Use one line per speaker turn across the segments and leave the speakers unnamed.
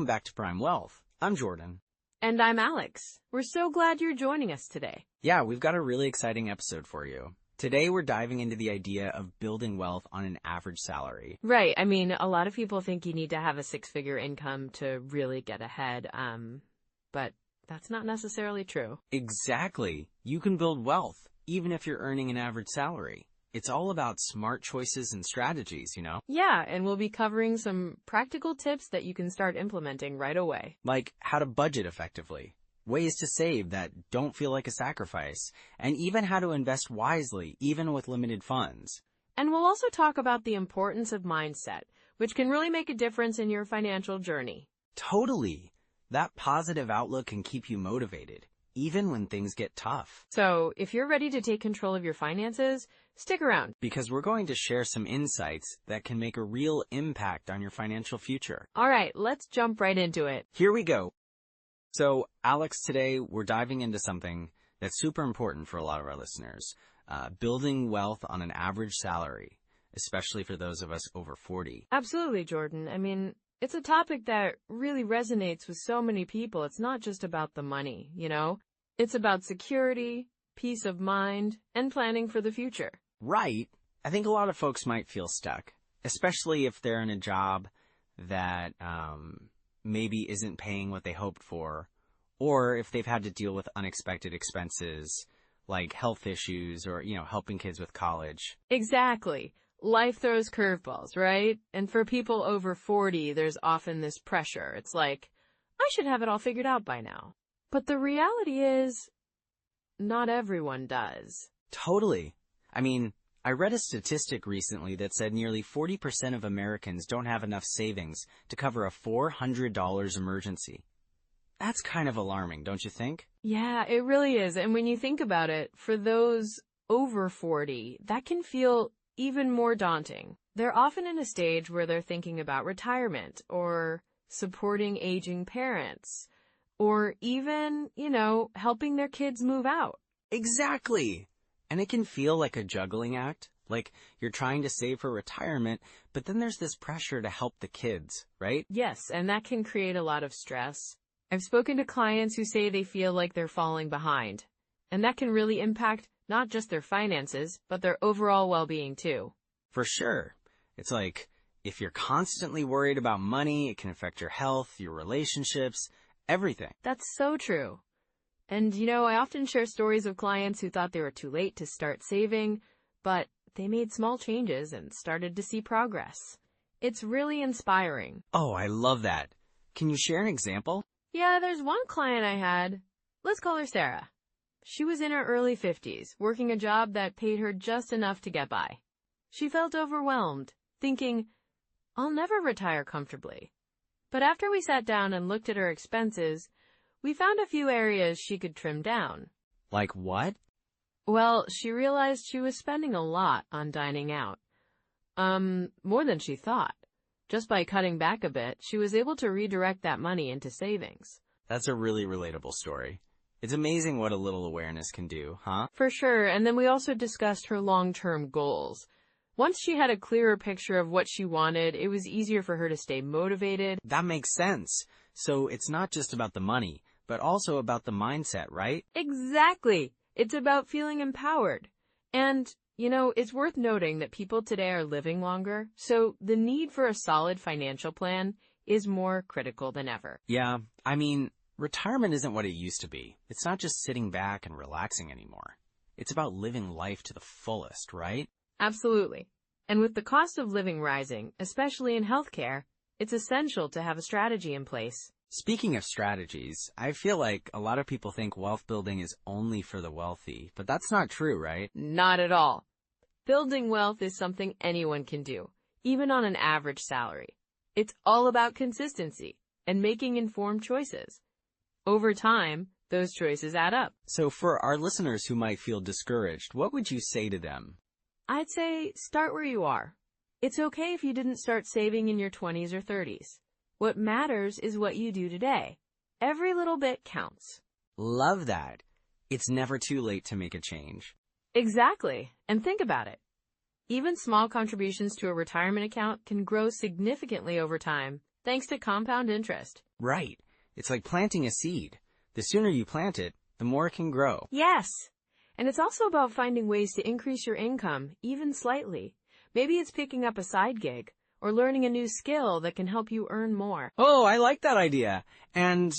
Welcome back to Prime Wealth. I'm Jordan.
And I'm Alex. We're so glad you're joining us today.
Yeah, we've got a really exciting episode for you. Today, we're diving into the idea of building wealth on an average salary.
Right. I mean, a lot of people think you need to have a six-figure income to really get ahead, but that's not necessarily true.
Exactly. You can build wealth, even if you're earning an average salary. It's all about smart choices and strategies, you know?
Yeah, and we'll be covering some practical tips that you can start implementing right away.
Like how to budget effectively, ways to save that don't feel like a sacrifice, and even how to invest wisely, even with limited funds.
And we'll also talk about the importance of mindset, which can really make a difference in your financial journey.
Totally. That positive outlook can keep you motivated, even when things get tough.
So, if you're ready to take control of your finances, stick around.
Because we're going to share some insights that can make a real impact on your financial future.
All right, let's jump right into it.
Here we go. So, Alex, today we're diving into something that's super important for a lot of our listeners. Building wealth on an average salary, especially for those of us over 40.
Absolutely, Jordan. I mean, it's a topic that really resonates with so many people. It's not just about the money, you know? It's about security, peace of mind, and planning for the future.
Right. I think a lot of folks might feel stuck, especially if they're in a job that maybe isn't paying what they hoped for, or if they've had to deal with unexpected expenses like health issues or, helping kids with college.
Exactly. Life throws curveballs, right? And for people over 40, there's often this pressure. It's like, I should have it all figured out by now. But the reality is, not everyone does.
Totally. I mean, I read a statistic recently that said nearly 40% of Americans don't have enough savings to cover a $400 emergency. That's kind of alarming, don't you think?
Yeah, it really is. And when you think about it, for those over 40, that can feel even more daunting. They're often in a stage where they're thinking about retirement or supporting aging parents or even, helping their kids move out.
Exactly. And it can feel like a juggling act, like you're trying to save for retirement, but then there's this pressure to help the kids, right?
Yes, and that can create a lot of stress. I've spoken to clients who say they feel like they're falling behind, and that can really impact not just their finances, but their overall well-being too.
For sure. It's like, if you're constantly worried about money, it can affect your health, your relationships, everything.
That's so true. And, I often share stories of clients who thought they were too late to start saving, but they made small changes and started to see progress. It's really inspiring.
Oh, I love that. Can you share an example?
Yeah, there's one client I had. Let's call her Sarah. She was in her early 50s, working a job that paid her just enough to get by. She felt overwhelmed, thinking, I'll never retire comfortably. But after we sat down and looked at her expenses, we found a few areas she could trim down.
Like what?
Well, she realized she was spending a lot on dining out. More than she thought. Just by cutting back a bit, she was able to redirect that money into savings.
That's a really relatable story. It's amazing what a little awareness can do, huh?
For sure, and then we also discussed her long-term goals. Once she had a clearer picture of what she wanted, it was easier for her to stay motivated.
That makes sense. So it's not just about the money, but also about the mindset, right?
Exactly. It's about feeling empowered. And, it's worth noting that people today are living longer, so the need for a solid financial plan is more critical than ever.
Yeah, I mean, retirement isn't what it used to be. It's not just sitting back and relaxing anymore. It's about living life to the fullest, right?
Absolutely. And with the cost of living rising, especially in healthcare, it's essential to have a strategy in place.
Speaking of strategies, I feel like a lot of people think wealth building is only for the wealthy, but that's not true, right?
Not at all. Building wealth is something anyone can do, even on an average salary. It's all about consistency and making informed choices. Over time, those choices add up.
So for our listeners who might feel discouraged, what would you say to them?
I'd say start where you are. It's okay if you didn't start saving in your 20s or 30s. What matters is what you do today. Every little bit counts.
Love that. It's never too late to make a change.
Exactly. And think about it. Even small contributions to a retirement account can grow significantly over time, thanks to compound interest.
Right. It's like planting a seed. The sooner you plant it, the more it can grow.
Yes. And it's also about finding ways to increase your income, even slightly. Maybe it's picking up a side gig or learning a new skill that can help you earn more.
Oh, I like that idea. And,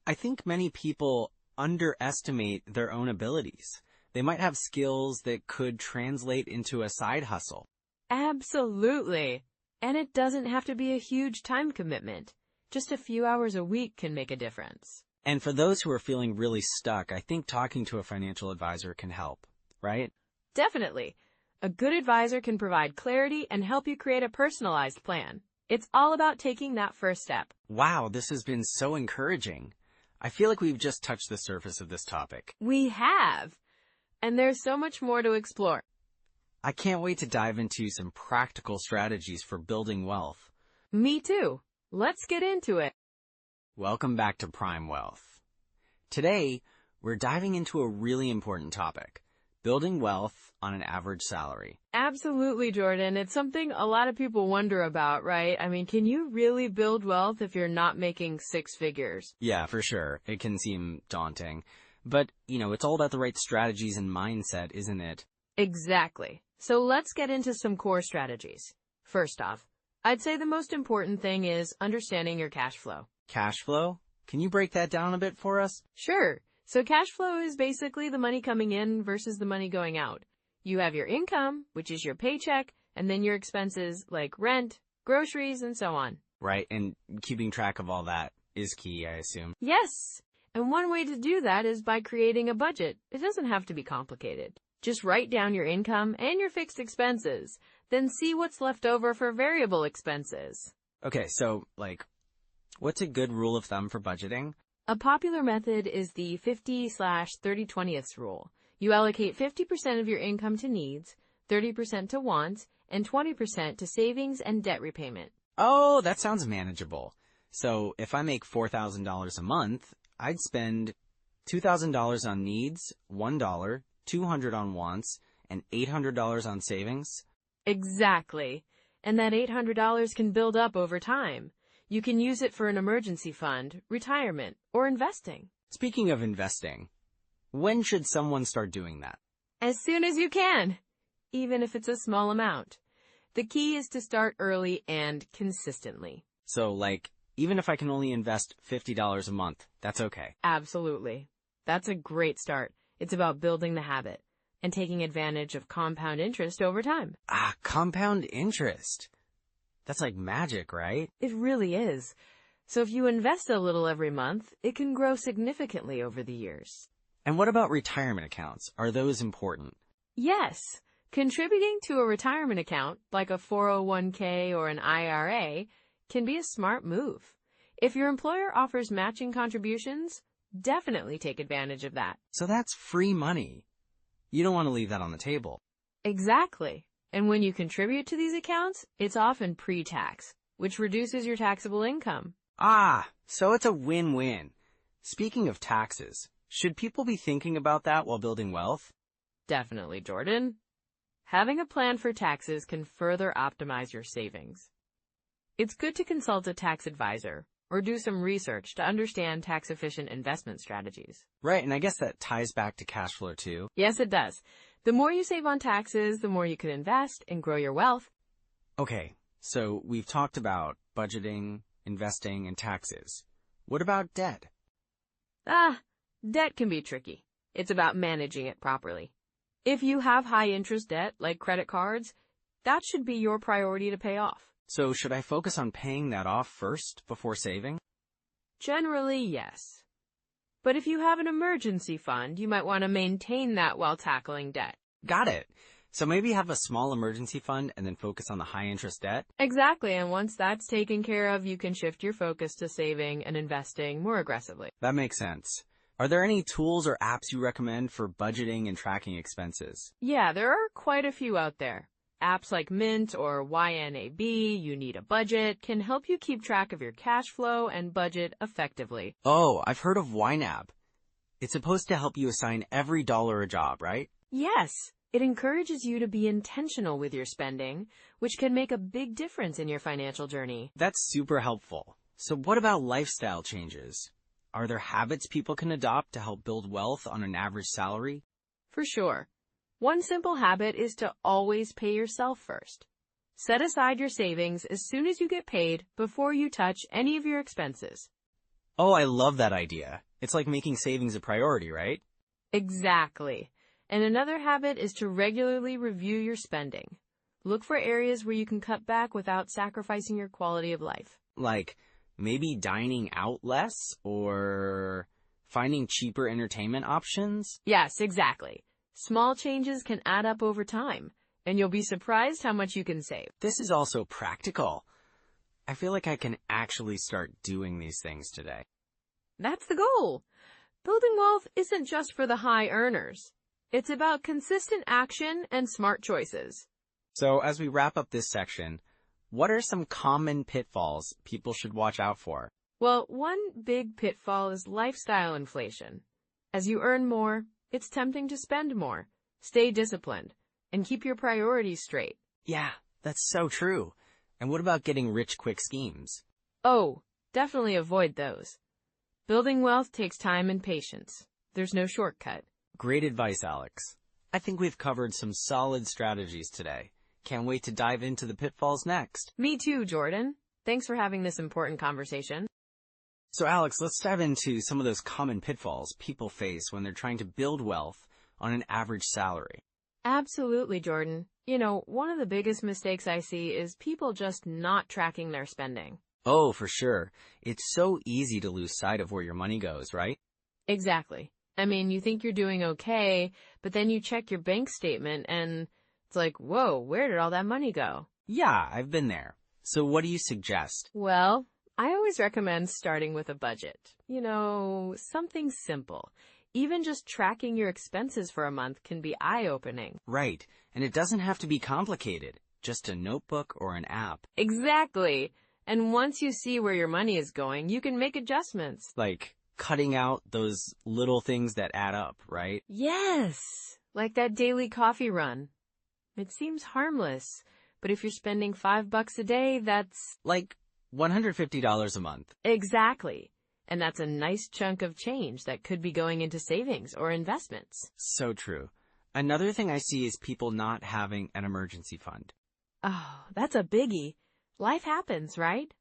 I think many people underestimate their own abilities. They might have skills that could translate into a side hustle.
Absolutely. And it doesn't have to be a huge time commitment. Just a few hours a week can make a difference.
And for those who are feeling really stuck, I think talking to a financial advisor can help, right?
Definitely. A good advisor can provide clarity and help you create a personalized plan. It's all about taking that first step.
Wow, this has been so encouraging. I feel like we've just touched the surface of this topic.
We have. And there's so much more to explore.
I can't wait to dive into some practical strategies for building wealth.
Me too. Let's get into it.
Welcome back to Prime Wealth. Today, we're diving into a really important topic, building wealth on an average salary.
Absolutely, Jordan. It's something a lot of people wonder about, right? I mean, can you really build wealth if you're not making six figures?
Yeah, for sure. It can seem daunting. But, it's all about the right strategies and mindset, isn't it?
Exactly. So let's get into some core strategies. First off, I'd say the most important thing is understanding your cash flow.
Cash flow? Can you break that down a bit for us?
Sure. So cash flow is basically the money coming in versus the money going out. You have your income, which is your paycheck, and then your expenses like rent, groceries, and so on.
Right, and keeping track of all that is key, I assume.
Yes. And one way to do that is by creating a budget. It doesn't have to be complicated. Just write down your income and your fixed expenses, then see what's left over for variable expenses.
Okay, so, what's a good rule of thumb for budgeting?
A popular method is the 50/30/20ths rule. You allocate 50% of your income to needs, 30% to wants, and 20% to savings and debt repayment.
Oh, that sounds manageable. So if I make $4,000 a month, I'd spend $2,000 on needs, $1, $200 on wants, and $800 on savings.
Exactly. And that $800 can build up over time. You can use it for an emergency fund, retirement, or investing.
Speaking of investing, when should someone start doing that?
As soon as you can, even if it's a small amount. The key is to start early and consistently.
So, even if I can only invest $50 a month, that's okay.
Absolutely. That's a great start. It's about building the habit and taking advantage of compound interest over time.
Compound interest. That's like magic, right?
It really is. So if you invest a little every month, it can grow significantly over the years.
And what about retirement accounts? Are those important?
Yes. Contributing to a retirement account, like a 401k or an IRA, can be a smart move. If your employer offers matching contributions, definitely take advantage of that.
So that's free money. You don't want to leave that on the table.
Exactly. And when you contribute to these accounts, it's often pre-tax, which reduces your taxable income.
So it's a win-win. Speaking of taxes, should people be thinking about that while building wealth?
Definitely, Jordan. Having a plan for taxes can further optimize your savings. It's good to consult a tax advisor or do some research to understand tax-efficient investment strategies.
Right, and I guess that ties back to cash flow too.
Yes, it does. The more you save on taxes, the more you can invest and grow your wealth.
Okay, so we've talked about budgeting, investing, and taxes. What about debt?
Debt can be tricky. It's about managing it properly. If you have high-interest debt, like credit cards, that should be your priority to pay off.
So should I focus on paying that off first before saving?
Generally, yes. But if you have an emergency fund, you might want to maintain that while tackling debt.
Got it. So maybe have a small emergency fund and then focus on the high-interest debt?
Exactly, and once that's taken care of, you can shift your focus to saving and investing more aggressively.
That makes sense. Are there any tools or apps you recommend for budgeting and tracking expenses?
Yeah, there are quite a few out there. Apps like Mint or YNAB, You Need a Budget, can help you keep track of your cash flow and budget effectively.
Oh, I've heard of YNAB. It's supposed to help you assign every dollar a job, right?
Yes, it encourages you to be intentional with your spending, which can make a big difference in your financial journey.
That's super helpful. So what about lifestyle changes? Are there habits people can adopt to help build wealth on an average salary?
For sure. One simple habit is to always pay yourself first. Set aside your savings as soon as you get paid before you touch any of your expenses.
Oh, I love that idea. It's like making savings a priority, right?
Exactly. And another habit is to regularly review your spending. Look for areas where you can cut back without sacrificing your quality of life.
Like maybe dining out less or finding cheaper entertainment options?
Yes, exactly. Small changes can add up over time, and you'll be surprised how much you can save.
This is also practical. I feel like I can actually start doing these things today.
That's the goal. Building wealth isn't just for the high earners. It's about consistent action and smart choices.
So as we wrap up this section, what are some common pitfalls people should watch out for?
Well, one big pitfall is lifestyle inflation. As you earn more, it's tempting to spend more. Stay disciplined and keep your priorities straight.
Yeah, that's so true. And what about getting rich quick schemes?
Oh, definitely avoid those. Building wealth takes time and patience. There's no shortcut.
Great advice, Alex. I think we've covered some solid strategies today. Can't wait to dive into the pitfalls next.
Me too, Jordan. Thanks for having this important conversation.
So Alex, let's dive into some of those common pitfalls people face when they're trying to build wealth on an average salary.
Absolutely, Jordan. You know, one of the biggest mistakes I see is people just not tracking their spending.
Oh, for sure. It's so easy to lose sight of where your money goes, right?
Exactly. I mean, you think you're doing okay, but then you check your bank statement and it's like, whoa, where did all that money go?
Yeah, I've been there. So what do you suggest?
Well, I always recommend starting with a budget. You know, something simple. Even just tracking your expenses for a month can be eye-opening.
Right. And it doesn't have to be complicated. Just a notebook or an app.
Exactly. And once you see where your money is going, you can make adjustments.
Like cutting out those little things that add up, right?
Yes, like that daily coffee run. It seems harmless, but if you're spending $5 a day, that's...
Like $150 a month.
Exactly. And that's a nice chunk of change that could be going into savings or investments.
So true. Another thing I see is people not having an emergency fund.
Oh, that's a biggie. Life happens, right?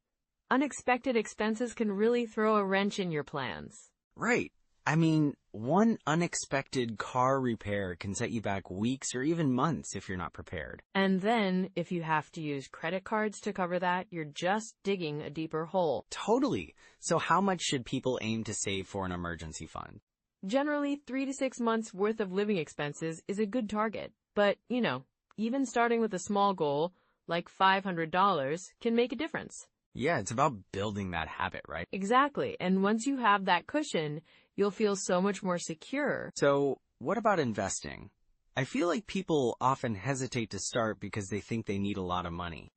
Unexpected expenses can really throw a wrench in your plans.
Right. I mean, one unexpected car repair can set you back weeks or even months if you're not prepared.
And then, if you have to use credit cards to cover that, you're just digging a deeper hole.
Totally. So how much should people aim to save for an emergency fund?
Generally, 3 to 6 months worth of living expenses is a good target. But, you know, even starting with a small goal, like $500, can make a difference.
Yeah, it's about building that habit, right?
Exactly. And once you have that cushion, you'll feel so much more secure.
So, what about investing? I feel like people often hesitate to start because they think they need a lot of money.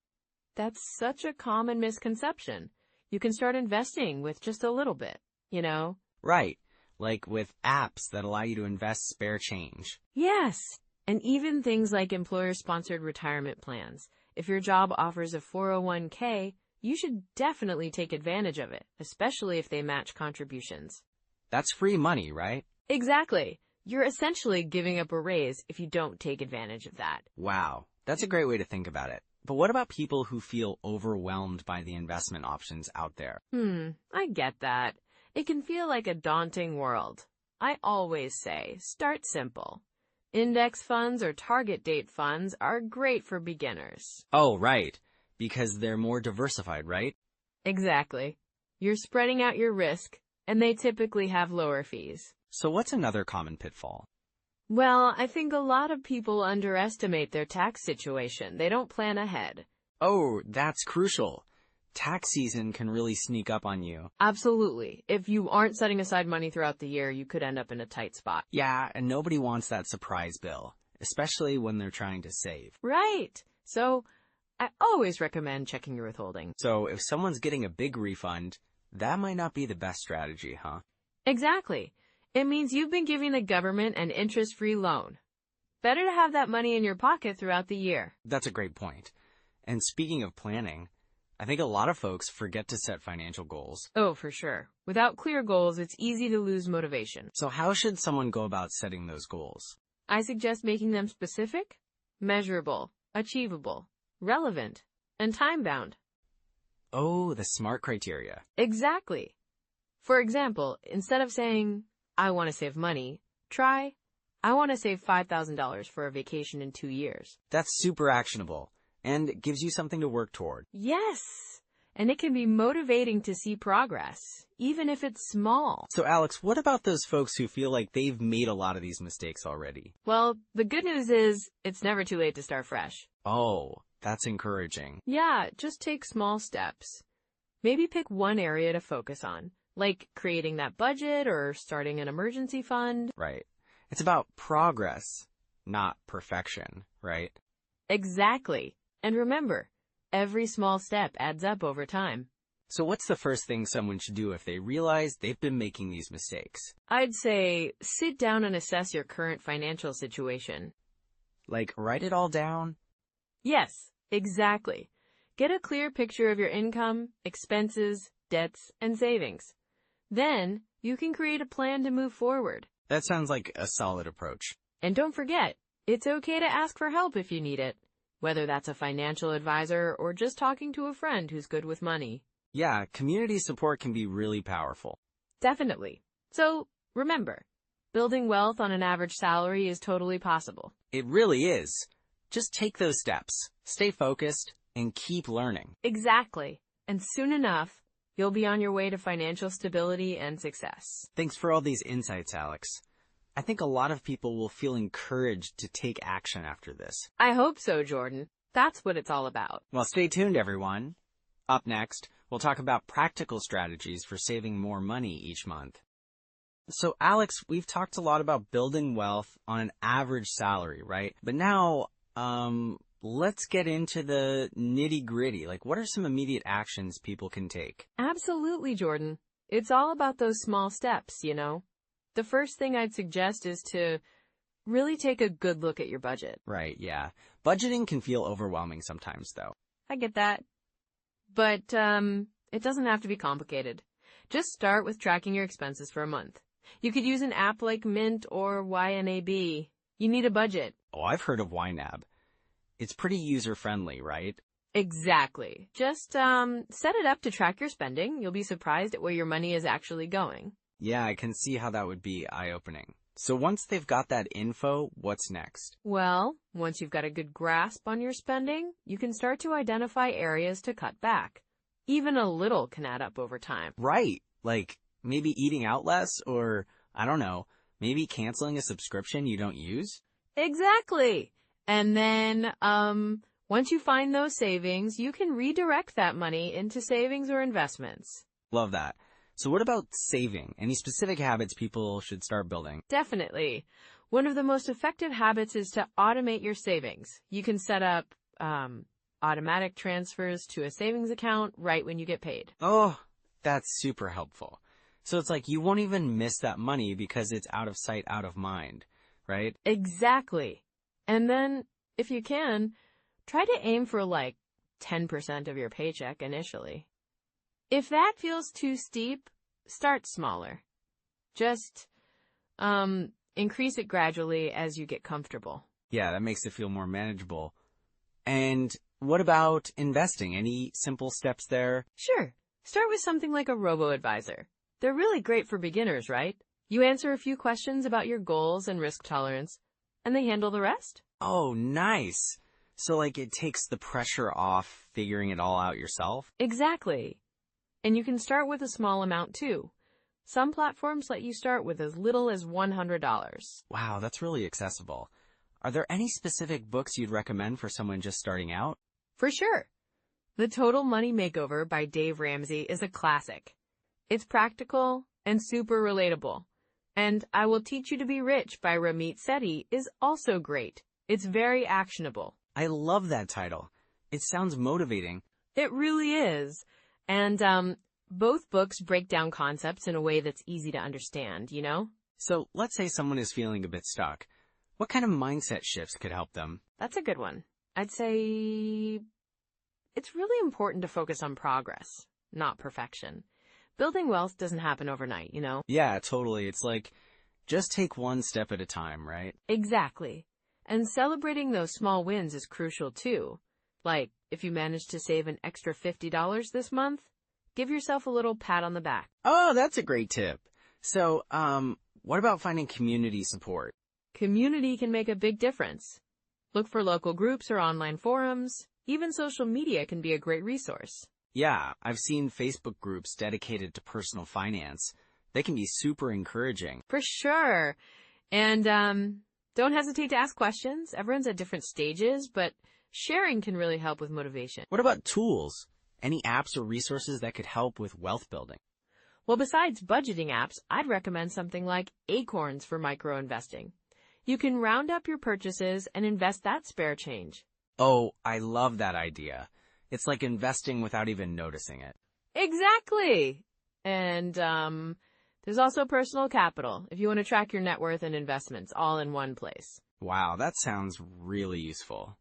That's such a common misconception. You can start investing with just a little bit, you know?
Right. Like with apps that allow you to invest spare change.
Yes. And even things like employer-sponsored retirement plans. If your job offers a 401k, you should definitely take advantage of it, especially if they match contributions.
That's free money, right?
Exactly. You're essentially giving up a raise if you don't take advantage of that.
Wow, that's a great way to think about it. But what about people who feel overwhelmed by the investment options out there?
I get that. It can feel like a daunting world. I always say, start simple. Index funds or target date funds are great for beginners.
Oh, right. Because they're more diversified, right?
Exactly. You're spreading out your risk, and they typically have lower fees.
So what's another common pitfall?
Well, I think a lot of people underestimate their tax situation. They don't plan ahead.
Oh, that's crucial. Tax season can really sneak up on you.
Absolutely. If you aren't setting aside money throughout the year, you could end up in a tight spot.
Yeah, and nobody wants that surprise bill, especially when they're trying to save.
Right. So, I always recommend checking your withholding.
So if someone's getting a big refund, that might not be the best strategy, huh?
Exactly. It means you've been giving the government an interest-free loan. Better to have that money in your pocket throughout the year.
That's a great point. And speaking of planning, I think a lot of folks forget to set financial goals.
Oh, for sure. Without clear goals, it's easy to lose motivation.
So how should someone go about setting those goals?
I suggest making them specific, measurable, achievable, relevant, and time-bound.
Oh, the SMART criteria.
Exactly. For example, instead of saying, I want to save money, try, I want to save $5,000 for a vacation in 2 years.
That's super actionable and it gives you something to work toward.
Yes, and it can be motivating to see progress, even if it's small.
So Alex, what about those folks who feel like they've made a lot of these mistakes already?
Well, the good news is it's never too late to start fresh.
Oh, that's encouraging.
Yeah, just take small steps. Maybe pick one area to focus on, like creating that budget or starting an emergency fund.
Right. It's about progress, not perfection, right?
Exactly. And remember, every small step adds up over time.
So what's the first thing someone should do if they realize they've been making these mistakes?
I'd say sit down and assess your current financial situation.
Like, write it all down?
Yes, exactly. Get a clear picture of your income, expenses, debts, and savings. Then, you can create a plan to move forward.
That sounds like a solid approach.
And don't forget, it's okay to ask for help if you need it, whether that's a financial advisor or just talking to a friend who's good with money.
Yeah, community support can be really powerful.
Definitely. So, remember, building wealth on an average salary is totally possible.
It really is. Just take those steps, stay focused, and keep learning.
Exactly. And soon enough, you'll be on your way to financial stability and success.
Thanks for all these insights, Alex. I think a lot of people will feel encouraged to take action after this.
I hope so, Jordan. That's what it's all about.
Well, stay tuned, everyone. Up next, we'll talk about practical strategies for saving more money each month. So, Alex, we've talked a lot about building wealth on an average salary, right? But now, let's get into the nitty-gritty. Like, what are some immediate actions people can take?
Absolutely, Jordan. It's all about those small steps, you know. The first thing I'd suggest is to really take a good look at your budget.
Right, yeah. Budgeting can feel overwhelming sometimes, though.
I get that. But, it doesn't have to be complicated. Just start with tracking your expenses for a month. You could use an app like Mint or YNAB. You need a budget.
Oh, I've heard of YNAB. It's pretty user-friendly, right?
Exactly. Just, set it up to track your spending. You'll be surprised at where your money is actually going.
Yeah, I can see how that would be eye-opening. So once they've got that info, what's next?
Well, once you've got a good grasp on your spending, you can start to identify areas to cut back. Even a little can add up over time.
Right. Like, maybe eating out less, or, I don't know, maybe canceling a subscription you don't use?
Exactly. And then, once you find those savings, you can redirect that money into savings or investments.
Love that. So what about saving? Any specific habits people should start building?
Definitely. One of the most effective habits is to automate your savings. You can set up automatic transfers to a savings account right when you get paid.
Oh, that's super helpful. So it's like you won't even miss that money because it's out of sight, out of mind, right?
Exactly. And then, if you can, try to aim for like 10% of your paycheck initially. If that feels too steep, start smaller. Just, increase it gradually as you get comfortable.
Yeah, that makes it feel more manageable. And what about investing? Any simple steps there?
Sure. Start with something like a robo-advisor. They're really great for beginners, right? You answer a few questions about your goals and risk tolerance, and they handle the rest.
Oh, nice. So like it takes the pressure off figuring it all out yourself?
Exactly. And you can start with a small amount too. Some platforms let you start with as little as $100.
Wow, that's really accessible. Are there any specific books you'd recommend for someone just starting out?
For sure. The Total Money Makeover by Dave Ramsey is a classic. It's practical and super relatable. And I Will Teach You to Be Rich by Ramit Sethi is also great. It's very actionable.
I love that title. It sounds motivating.
It really is. And both books break down concepts in a way that's easy to understand, you know?
So let's say someone is feeling a bit stuck. What kind of mindset shifts could help them?
That's a good one. I'd say it's really important to focus on progress, not perfection. Building wealth doesn't happen overnight, you know?
Yeah, totally. It's like, just take one step at a time, right?
Exactly. And celebrating those small wins is crucial too. Like, if you manage to save an extra $50 this month, give yourself a little pat on the back.
Oh, that's a great tip. So, what about finding community support?
Community can make a big difference. Look for local groups or online forums. Even social media can be a great resource.
Yeah, I've seen Facebook groups dedicated to personal finance. They can be super encouraging.
For sure. And don't hesitate to ask questions. Everyone's at different stages, but sharing can really help with motivation.
What about tools? Any apps or resources that could help with wealth building?
Well, besides budgeting apps, I'd recommend something like Acorns for micro-investing. You can round up your purchases and invest that spare change.
Oh, I love that idea. It's like investing without even noticing it.
Exactly. And there's also Personal Capital, if you want to track your net worth and investments all in one place.
Wow, that sounds really useful.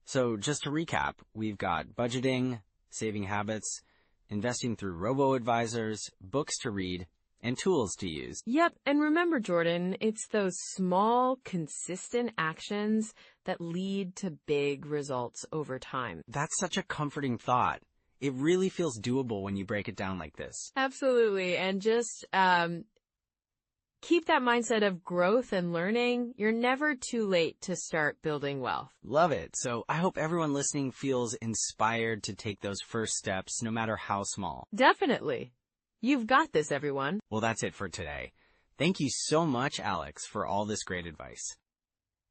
So just to recap, we've got budgeting, saving habits, investing through robo-advisors, books to read, and tools to use.
Yep, and remember, Jordan, it's those small, consistent actions that lead to big results over time.
That's such a comforting thought. It really feels doable when you break it down like this.
Absolutely, and just keep that mindset of growth and learning. You're never too late to start building wealth.
Love it. So I hope everyone listening feels inspired to take those first steps, no matter how small.
Definitely. You've got this, everyone.
Well, that's it for today. Thank you so much, Alex, for all this great advice.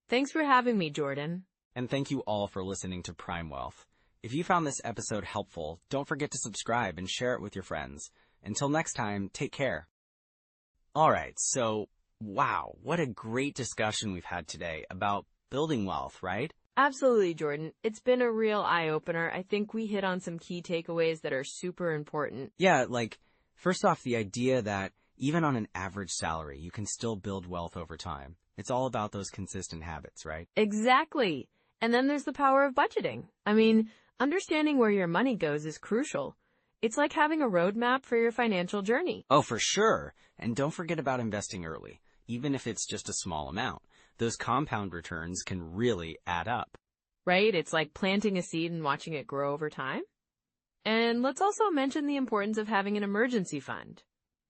Thanks for having me, Jordan.
And thank you all for listening to Prime Wealth. If you found this episode helpful, don't forget to subscribe and share it with your friends. Until next time, take care. All right, so, wow, what a great discussion we've had today about building wealth, right?
Absolutely, Jordan. It's been a real eye-opener. I think we hit on some key takeaways that are super important.
Yeah, like, first off, the idea that even on an average salary, you can still build wealth over time. It's all about those consistent habits, right?
Exactly. And then there's the power of budgeting. I mean, understanding where your money goes is crucial. It's like having a roadmap for your financial journey.
Oh, for sure. And don't forget about investing early, even if it's just a small amount. Those compound returns can really add up.
Right? It's like planting a seed and watching it grow over time. And let's also mention the importance of having an emergency fund.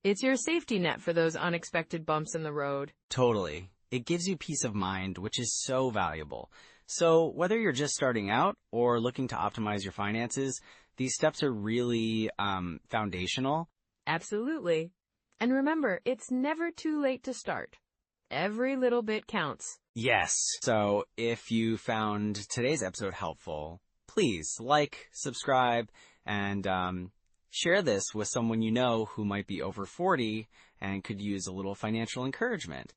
It's your safety net for those unexpected bumps in the road.
Totally. It gives you peace of mind, which is so valuable. So whether you're just starting out or looking to optimize your finances, these steps are really foundational.
Absolutely. And remember, it's never too late to start. Every little bit counts.
Yes. So if you found today's episode helpful, please like, subscribe, and share this with someone you know who might be over 40 and could use a little financial encouragement.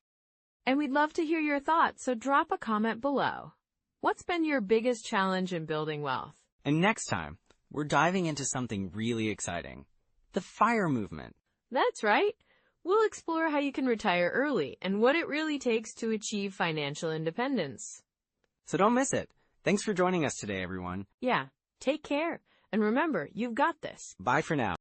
And we'd love to hear your thoughts, so drop a comment below. What's been your biggest challenge in building wealth?
And next time, we're diving into something really exciting. The FIRE movement.
That's right. We'll explore how you can retire early and what it really takes to achieve financial independence.
So don't miss it. Thanks for joining us today, everyone.
Yeah, take care. And remember, you've got this.
Bye for now.